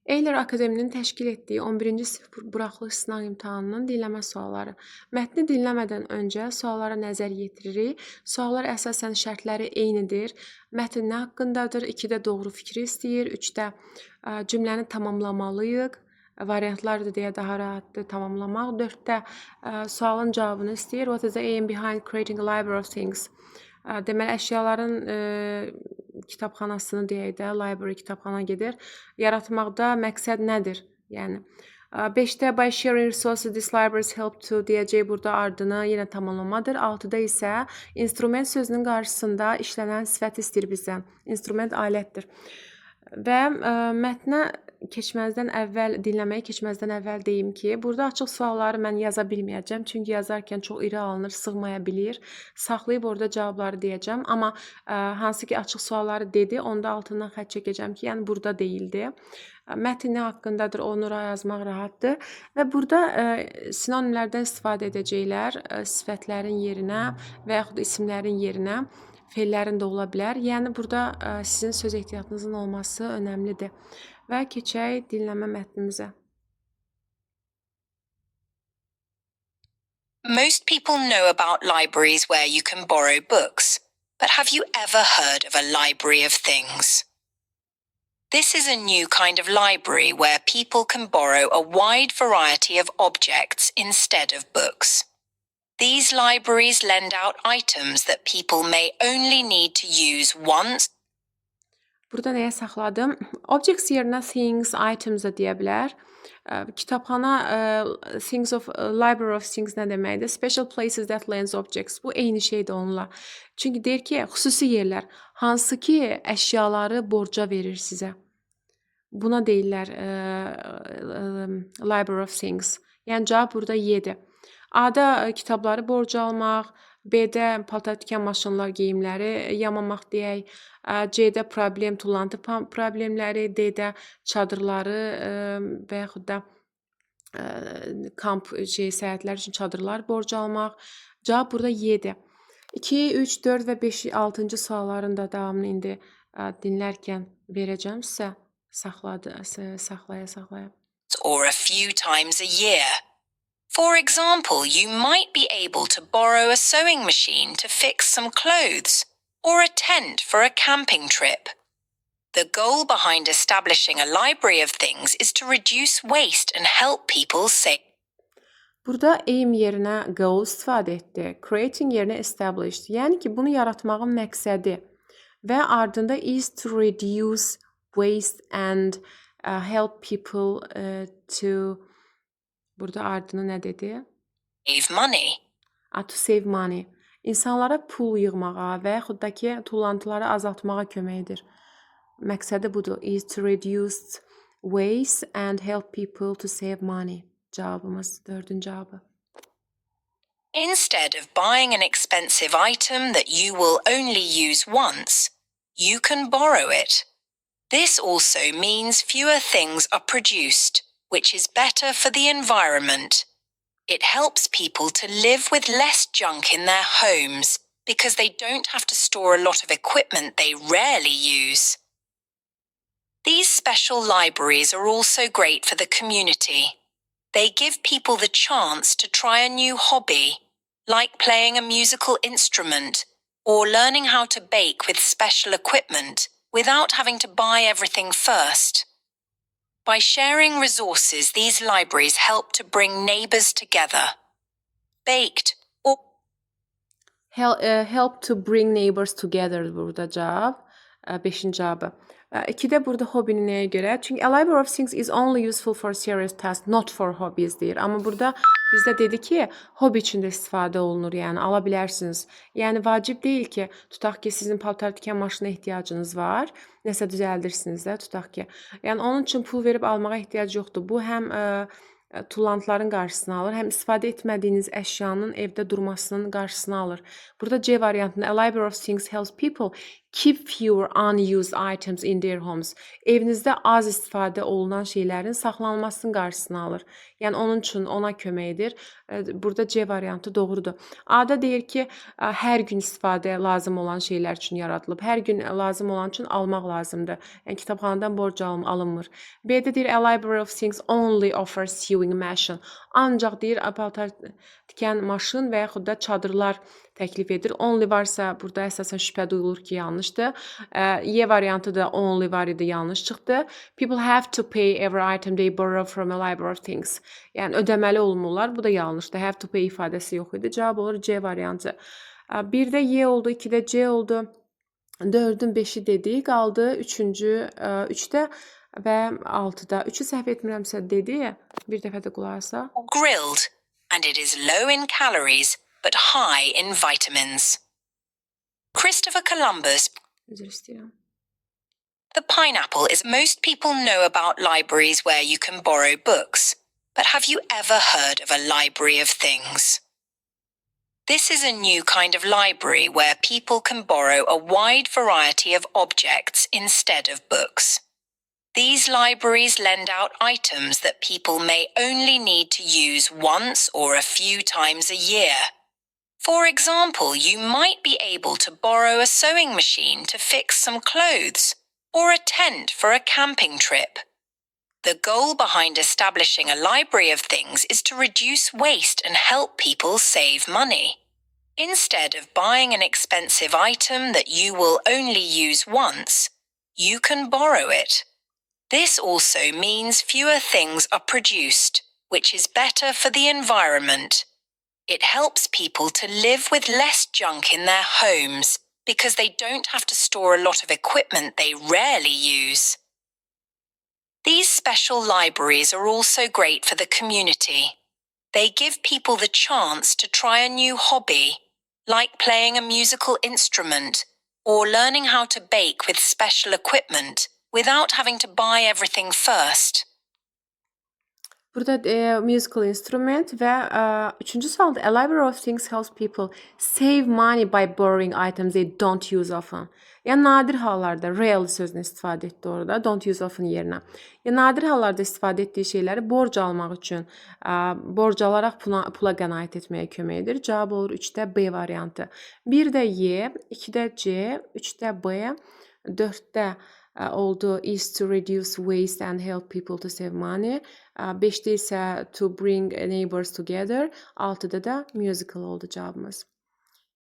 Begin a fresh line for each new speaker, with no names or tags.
Eyler Akademinin təşkil etdiyi 11-ci sinif buraxılış sınav imtahanının dinləmə sualları. Mətni dinləmədən öncə suallara nəzər yetiririk. Suallar əsasən şərtləri eynidir. Mətn nə haqqındadır? 2-də doğru fikri istəyir. 3-də cümləni tamamlamalıyıq. Variantlardır deyə daha rahatdır tamamlamaq. 4-də sualın cavabını istəyir. What is the aim behind creating a library of things? Deməli, əşyaların kitabxanasını deyək də, library kitabxana gedir. Yaratmaqda məqsəd nədir? Yəni 5-də by sharing resources this libraries help to deyəcək burada ardını yenə tamamlamadır. 6-da isə instrument sözünün qarşısında işlənən sifət istəyir bizdən. Instrument alətdir. Və mətnə dinləməyə keçməzdən əvvəl deyim ki, burada açıq sualları mən yaza bilməyəcəm. Çünki yazarkən çox iri alınır, sığmaya bilir. Saxlayıb orada cavabları deyəcəm. Amma hansı ki açıq sualları dedi, onda altından xətt çəkəcəm ki, yəni burada deyildi. Mətn nə haqqındadır, onu yazmaq rahatdır. Və burada sinonimlərdən istifadə edəcəklər sifətlərin yerinə və yaxud isimlərin yerinə fellərin də ola bilər. Yəni burada sizin söz ehtiyatınızın olması önəmlidir. Və keçək dinləmə mətnimizə.
Most people know about libraries where you can borrow books, but have you ever heard of a library of things? This is a new kind of library where people can borrow a wide variety of objects instead of books. These libraries lend out items that people may only need to use once.
Burada nəyə saxladım? Objects yerinə things, items da deyə bilər. Kitabxana, library of things nə deməkdir? Special places that lends objects. Bu eyni şeydir onunla. Çünki deyir ki, xüsusi yerlər, hansı ki əşyaları borca verir sizə. Buna deyirlər library of things. Yəni cavab burada Y-dir. A-da kitabları borca almaq, B-də paltar tikən maşınlar, geyimləri yamamaq deyək, C-də problem, tullantı problemləri, D-də çadırları və yaxud da kamp səyahətlər üçün çadırlar borca almaq. Cavab burada Y-dir. 2, 3, 4 və 5, 6-cı sualların da davamını indi dinlərkən verəcəm sizə. Saxlaya.
Or a few times a year. For example, you might be able to borrow a sewing machine to fix some clothes, or a tent for a camping trip. The goal behind establishing a library of things is to reduce waste and help people save.
Burada aim yerinə goal istifadə etdi. Creating yerinə established. Yəni ki, bunu yaratmağın məqsədi və ardında is to reduce waste and help people to burada ardını nə dedi?
Save money.
To save money. İnsanlara pul yığmağa və yaxud da ki, tullantıları azaltmağa kömək edir. Məqsədi budur. Is to reduce waste and help people to save money. Cavabımız 4-cü cavabı.
Instead of buying an expensive item that you will only use once, you can borrow it. This also means fewer things are produced, which is better for the environment. It helps people to live with less junk in their homes because they don't have to store a lot of equipment they rarely use. These special libraries are also great for the community. They give people the chance to try a new hobby, like playing a musical instrument or learning how to bake with special equipment without having to buy everything first. By sharing resources, these libraries help to bring neighbors together. Baked or
help to bring neighbors together burada cavab. 5-ci cavabı. 2-də burada hobini nəyə görə? Çünki a library of things is only useful for serious tasks, not for hobbies deyir. Amma burada bizdə dedi ki, hobi üçün də istifadə olunur, yəni ala bilərsiniz. Yəni vacib deyil ki, tutaq ki, sizin paltar tikən maşına ehtiyacınız var, nəsə düzəldirsiniz də, tutaq ki. Yəni onun üçün pul verib almağa ehtiyac yoxdur. Bu həm tullantıların qarşısını alır, həm istifadə etmədiyiniz əşyanın evdə durmasının qarşısını alır. Burada C variantında a library of things helps people keep fewer unused items in their homes. Evinizdə az istifadə olunan şeylərin saxlanılmasının qarşısını alır. Yəni onun üçün ona kömək edir. Burada C variantı doğrudur. A-da deyir ki, hər gün istifadəyə lazım olan şeylər üçün yaradılıb. Hər gün lazım olan üçün almaq lazımdır. Yəni kitabxanadan borc alınmır. B-də deyir a library of things only offers sewing machine. Ancaq deyir paltar tikən maşın və yaxud da çadırlar təklif edir. Only varsa burada əsasən şübhə duyulur ki, yanlışdır. Y variantı da only var idi, yanlış çıxdı. People have to pay every item they borrow from a library of things. Yəni ödəməli olmurlar. Bu da yanlışdır. Have to pay ifadəsi yox idi. Cavab olur C variantı. 1-də Y oldu, 2-də C oldu. 4-ün 5-i dedik, qaldı 3-cü, 3-də və 6-da. 3-ü səhv etmirəmsə dedi. Bir dəfə də qulaq asaq.
Grilled, and it is low in calories but high in vitamins. Christopher Columbus.
Üzr istəyirəm.
The pineapple is most people know about libraries where you can borrow books, but have you ever heard of a library of things? This is a new kind of library where people can borrow a wide variety of objects instead of books. These libraries lend out items that people may only need to use once or a few times a year. For example, you might be able to borrow a sewing machine to fix some clothes, or a tent for a camping trip. The goal behind establishing a library of things is to reduce waste and help people save money. Instead of buying an expensive item that you will only use once, you can borrow it. This also means fewer things are produced, which is better for the environment. It helps people to live with less junk in their homes because they don't have to store a lot of equipment they rarely use. These special libraries are also great for the community. They give people the chance to try a new hobby, like playing a musical instrument or learning how to bake with special equipment without having to buy everything first.
Burada musical instrument və 3-cü sualda a library of things helps people save money by borrowing items they don't use often. Yəni nadir hallarda rarely sözünü istifadə etdi orada, don't use often yerinə. Yəni nadir hallarda istifadə etdiyi şeyləri borc almaq üçün, borc alaraq pula qənaət etməyə kömək edir. Cavab olur 3-də B variantı. 1-də Y, 2-də C, 3-də B, 4-də oldu is to reduce waste and help people to save money. 5-də isə to bring neighbors together. 6-da da musical oldu cavabımız.